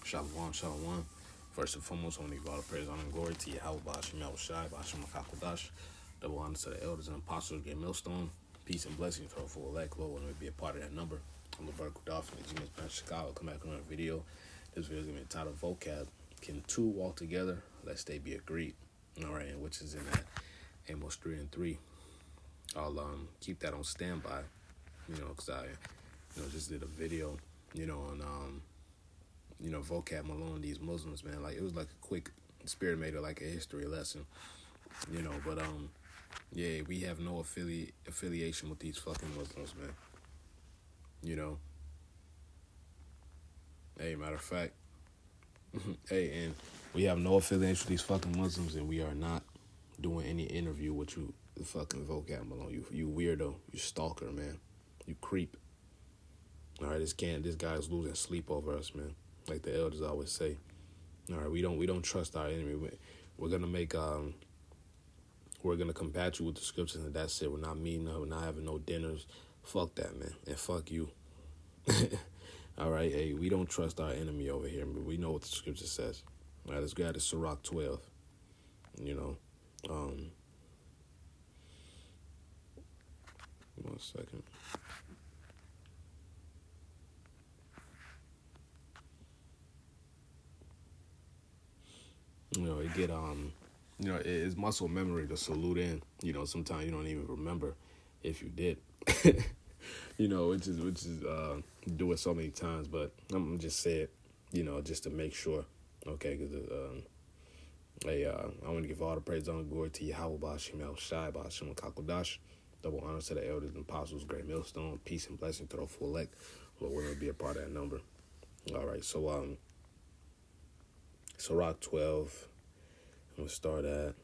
Shalom, shalom. First and foremost, I want to give all the praise, honor, and glory to Yahweh, Ba'ashim Yahushai, Ba'ashim Makakodash. Double honor to the elders and apostles, great millstone. Peace and blessings to our full elect, Lord, when we be a part of that number. I'm the Berkeley Dolphin, the Genius Branch Chicago. Come back on a video. This video is going to be entitled Vocab. Can two walk together, lest they be agreed? All right, and which is in that Amos 3 and 3. I'll keep that on standby, because I, just did a video, on, vocab Malone, these Muslims, man. Like, it was like a quick, Spirit made it like a history lesson, but, yeah, we have no affiliation with these fucking Muslims, man. Hey, matter of fact, hey, and we have no affiliation with these fucking Muslims, and we are not doing any interview with you, the fucking vocab Malone. You weirdo, you stalker, man. You creep. All right, this guy's losing sleep over us, man. Like the elders always say. All right, we don't trust our enemy. We're gonna make we're gonna combat you with the scriptures, and that's it. We're not meeting up. We're not having no dinners. Fuck that, man, and fuck you. All right, hey, we don't trust our enemy over here, but we know what the scripture says. All right, let's go to Sirach 12. One second. It get it's muscle memory to salute in. Sometimes you don't even remember if you did. Which is do it so many times, but I'm gonna just say it, just to make sure. Okay, because I want to give all the praise, honor, and glory to Yahweh, Ba'ashim Yahushai, Ba'ashim Makakodash. Double honor to the elders and apostles, great millstone, peace and blessing to the full elect. Lord, we're gonna be a part of that number. All right, so Sirach 12. I'll start at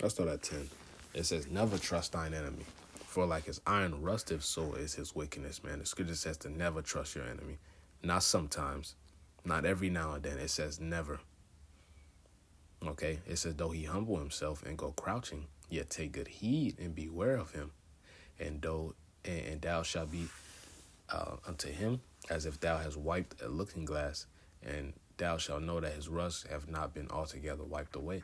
10. It says, never trust thine enemy, for like as iron rusteth, so is his wickedness, man. The scripture says to never trust your enemy. Not sometimes, not every now and then. It says never. Okay? It says, though he humble himself and go crouching, yet take good heed and beware of him. And thou shalt be unto him as if thou hast wiped a looking glass, and thou shalt know that his rust have not been altogether wiped away.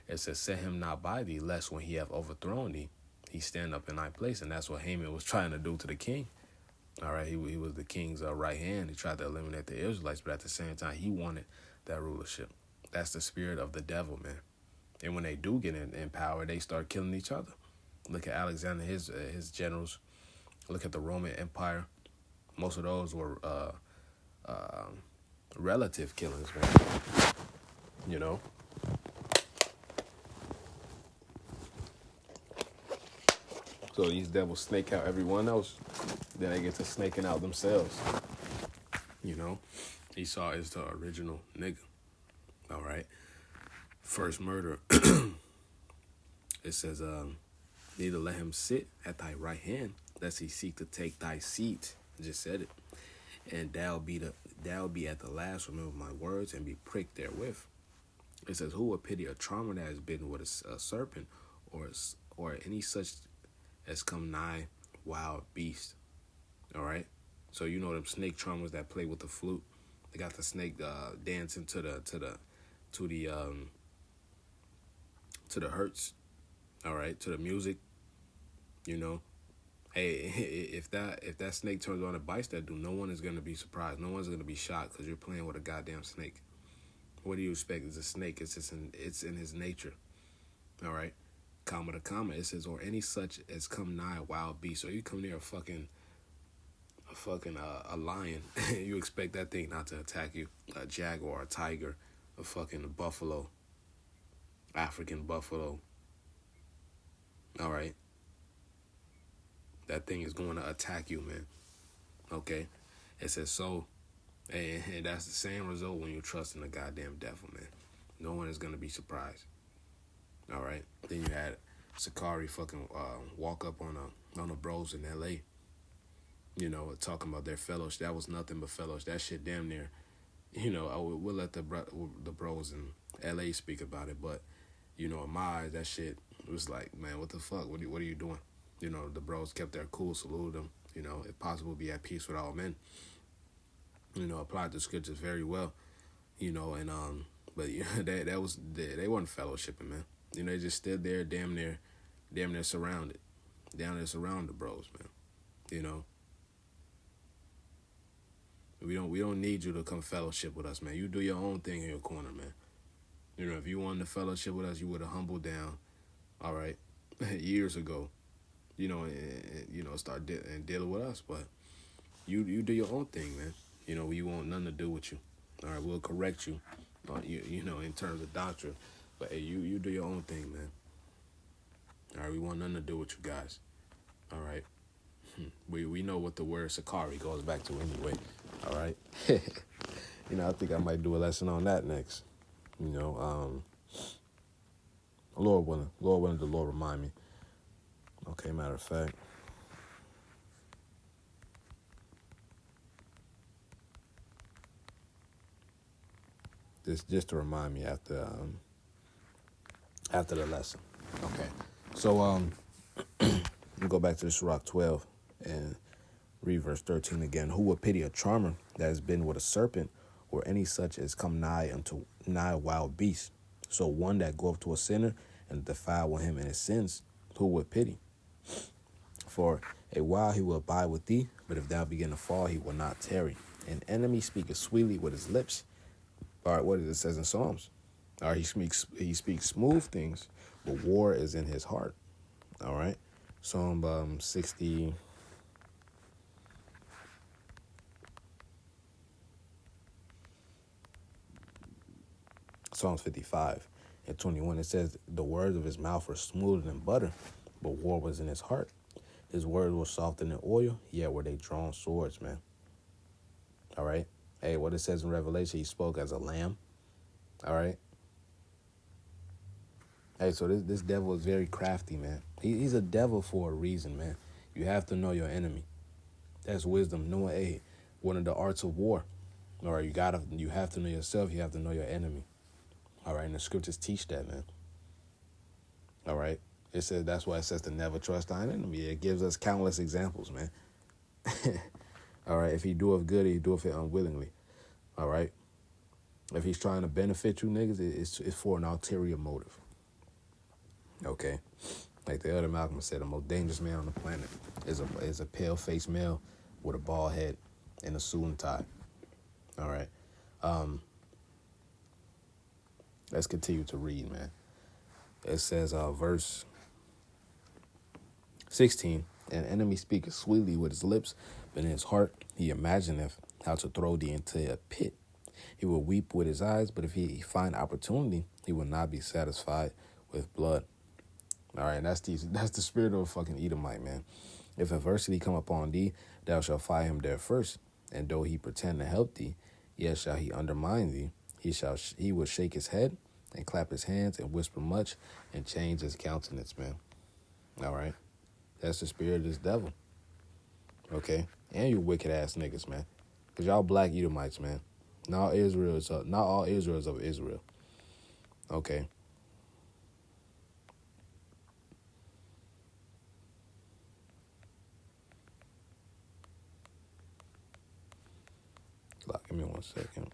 It says, set him not by thee, lest when he have overthrown thee, he stand up in thy place. And that's what Haman was trying to do to the king. All right, he was the king's right hand. He tried to eliminate the Israelites, but at the same time, he wanted that rulership. That's the spirit of the devil, man. And when they do get in power, they start killing each other. Look at Alexander, his generals. Look at the Roman Empire. Most of those were relative killings, man. So these devils snake out everyone else, then they get to snaking out themselves. Esau is the original nigga. All right. First murder. It says, neither let him sit at thy right hand, lest he seek to take thy seat. I just said it. And thou be at the last, remember my words, and be pricked therewith. It says, who would pity a charmer that has bitten with a serpent, or any such as come nigh wild beast? All right. So them snake charmers that play with the flute. They got the snake dancing to the hurts. All right, to the music. Hey, if that snake turns on and bites that dude, no one is gonna be surprised. No one's gonna be shocked because you're playing with a goddamn snake. What do you expect? It's a snake. It's in his nature. All right. Comma to comma, it says, or any such as come nigh a wild beast. So you come near a lion, you expect that thing not to attack you. A jaguar, a tiger, a fucking buffalo, African buffalo. All right, that thing is going to attack you, man. Okay, it says so, and that's the same result when you trust in the goddamn devil, man. No one is gonna be surprised. All right. Then you had Sakari fucking walk up on the bros in L.A., talking about their fellowship. That was nothing but fellowship. That shit damn near, we'll let the bros in L.A. speak about it. But, in my eyes, that shit was like, man, what the fuck? What are you doing? The bros kept their cool, saluted them. If possible, be at peace with all men. applied the scriptures very well, and but that was they weren't fellowshipping, man. They just stood there, damn near surrounded, down there surrounded bros, man. You know, we don't need you to come fellowship with us, man. You do your own thing in your corner, man. If you wanted to fellowship with us, you would have humbled down, all right, years ago, start and dealing with us. But you do your own thing, man. We want nothing to do with you. All right, we'll correct you, in terms of doctrine. But hey, you do your own thing, man. All right, we want nothing to do with you guys. All right, we know what the word Sakari goes back to anyway. All right, I think I might do a lesson on that next. Lord willing, the Lord remind me. Okay, matter of fact. Just to remind me after the lesson. Okay. So we go back to the Sirach 12 and read verse 13 again. Who would pity a charmer that has been with a serpent, or any such as come nigh a wild beast? So one that goeth to a sinner and defile with him in his sins, who would pity? For a while he will abide with thee, but if thou begin to fall, he will not tarry. An enemy speaketh sweetly with his lips. All right, what it says in Psalms. All right, he speaks smooth things, but war is in his heart. All right, Psalm 60. Psalms 55 and 21, it says, the words of his mouth were smoother than butter, but war was in his heart. His words were softer than oil, yet were they drawn swords, man. All right. Hey, what it says in Revelation, he spoke as a lamb. All right. Hey, so this devil is very crafty, man. He's a devil for a reason, man. You have to know your enemy. That's wisdom. Knowing, one of the arts of war. All right, you have to know yourself. You have to know your enemy. All right, and the scriptures teach that, man. All right. It says, that's why it says to never trust thine enemy. It gives us countless examples, man. All right. If he doeth good, he doeth it unwillingly. All right. If he's trying to benefit you niggas, it's for an ulterior motive. Okay. Like the elder Malcolm said, the most dangerous man on the planet is a pale-faced male with a bald head and a suit and tie. All right. Let's continue to read, man. It says, verse 16, an enemy speaketh sweetly with his lips, but in his heart he imagineth how to throw thee into a pit. He will weep with his eyes, but if he find opportunity, he will not be satisfied with blood. All right, that's the spirit of a fucking Edomite, man. If adversity come upon thee, thou shalt find him there first, and though he pretend to help thee, yet shall he undermine thee. He will shake his head and clap his hands and whisper much and change his countenance, man. All right. That's the spirit of this devil. Okay. And you wicked ass niggas, man. Because y'all black Edomites, man. Not all Israel is of Israel. Okay. Give me 1 second.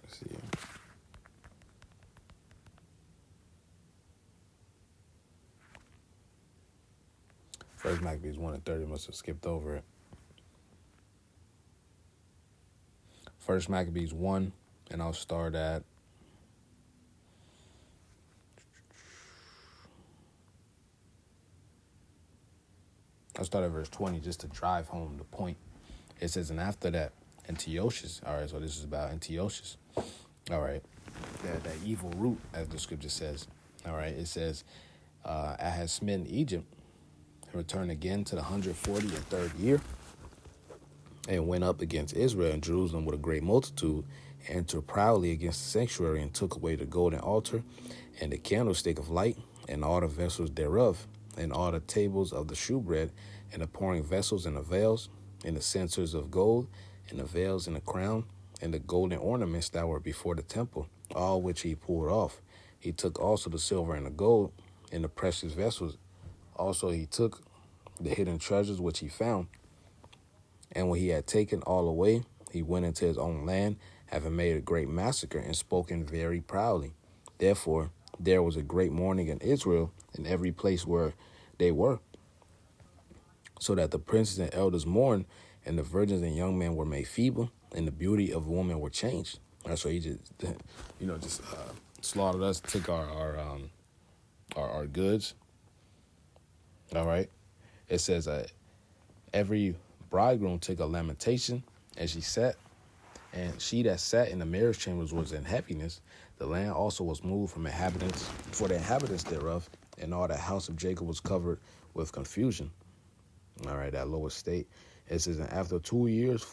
Let's see. First Maccabees 1 and 30, must have skipped over it. First Maccabees 1, and I'll start at verse 20 just to drive home the point. It says, and after that, Antiochus. All right, so this is about Antiochus. All right, that evil root, as the scripture says. All right, it says, I had smitten Egypt and returned again to the 143rd year and went up against Israel and Jerusalem with a great multitude, and entered proudly against the sanctuary and took away the golden altar and the candlestick of light and all the vessels thereof, and all the tables of the shewbread, and the pouring vessels, and the veils, and the censers of gold, and the veils, and the crown, and the golden ornaments that were before the temple, all which he pulled off. He took also the silver and the gold, and the precious vessels. Also he took the hidden treasures which he found. And when he had taken all away, he went into his own land, having made a great massacre, and spoken very proudly. Therefore there was a great mourning in Israel in every place where they were, so that the princes and elders mourned, and the virgins and young men were made feeble, and the beauty of women were changed. That's why he just slaughtered us, took our goods. All right. It says every bridegroom took a lamentation as she sat, and she that sat in the marriage chambers was in happiness. The land also was moved from inhabitants for the inhabitants thereof, and all the house of Jacob was covered with confusion. All right, that lower state. It says, and after 2 years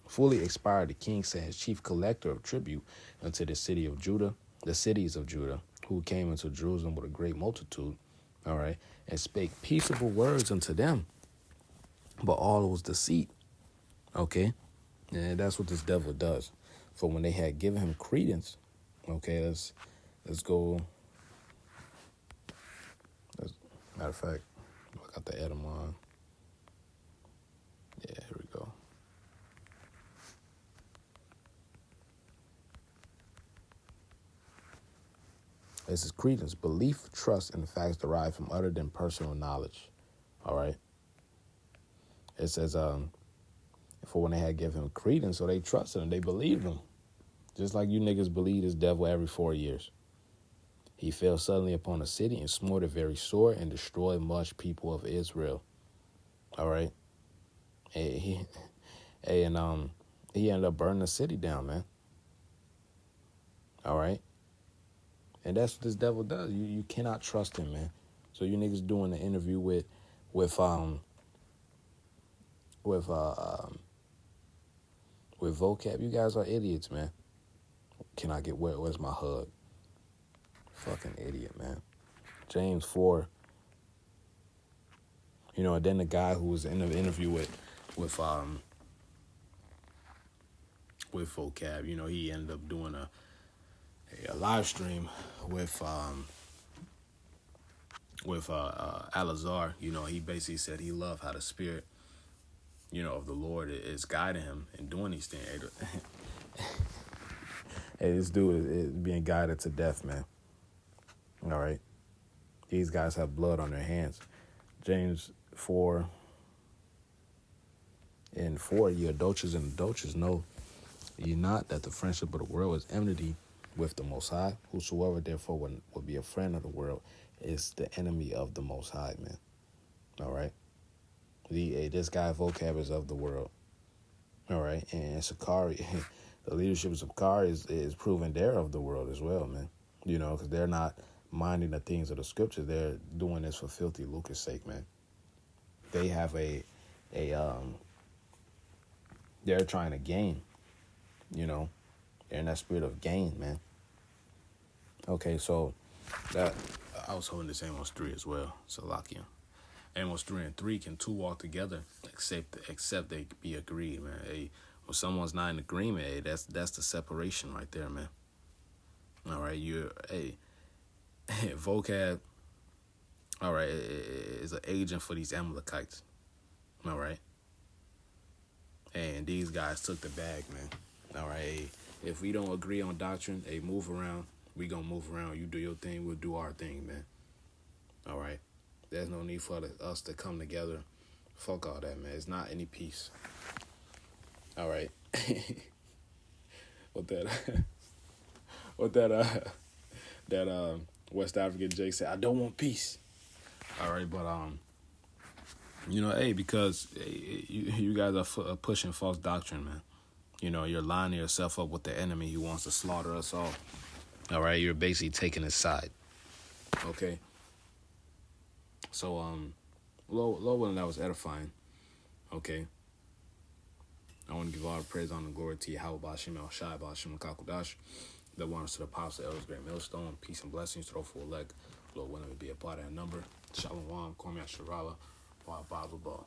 fully expired, the king sent his chief collector of tribute unto the cities of Judah, who came into Jerusalem with a great multitude, all right, and spake peaceable words unto them. But all was deceit. Okay? And that's what this devil does. For when they had given him credence, okay, let's go. Matter of fact, I got the Edamon. Yeah, here we go. This is credence, belief, trust, and facts derived from other than personal knowledge. All right? It says, for when they had given him credence, so they trusted him, they believed him. Just like you niggas believe this devil every 4 years. He fell suddenly upon the city and smote it very sore and destroyed much people of Israel. All right? And he ended up burning the city down, man. All right? And that's what this devil does. You cannot trust him, man. So you niggas doing the interview with Vocab, you guys are idiots, man. Can I get where's my hug? Fucking idiot, man. James 4. And then the guy who was in the interview with Vocab, he ended up doing a live stream with Alazar. He basically said he loved how the spirit, of the Lord is guiding him in doing these things. Hey, this dude is being guided to death, man. All right. These guys have blood on their hands. James 4 and 4, ye adulterers and adulterers, know ye not that the friendship of the world is enmity with the Most High? Whosoever therefore would be a friend of the world is the enemy of the Most High, man. All right. This guy Vocab is of the world. All right. And Sakari, the leadership of Sakari is proving they're of the world as well, man. Because they're not minding the things of the scripture. They're doing this for filthy lucre's sake, man. They have they're trying to gain, They're in that spirit of gain, man. Okay, so that I was holding this Amos 3 as well, Salakia. Amos 3 and 3, can two walk together except they be agreed, man. Hey, when someone's not in agreement, hey, that's the separation right there, man. All right, Vocab, all right, is an agent for these Amalekites. All right. And these guys took the bag, man. All right, hey, if we don't agree on doctrine, hey, move around. We gonna move around. You do your thing, we'll do our thing, man. All right. There's no need for us to come together. Fuck all that, man. It's not any peace. All right. that West African Jake said, I don't want peace. All right, but because you guys are pushing false doctrine, man. You're lining yourself up with the enemy who wants to slaughter us all. All right, you're basically taking his side. Okay. So, Lord willing, that was edifying. Okay. I want to give all the praise, honor, and glory to Yahweh Ba'Shem El Shai Ba'Shem Kakudash, The ones to the Apostle Elders Great Millstone. Peace and blessings to the full elect. Lord willing to be a part of that number. Shalom, Kwame Sharala, Bible Ball.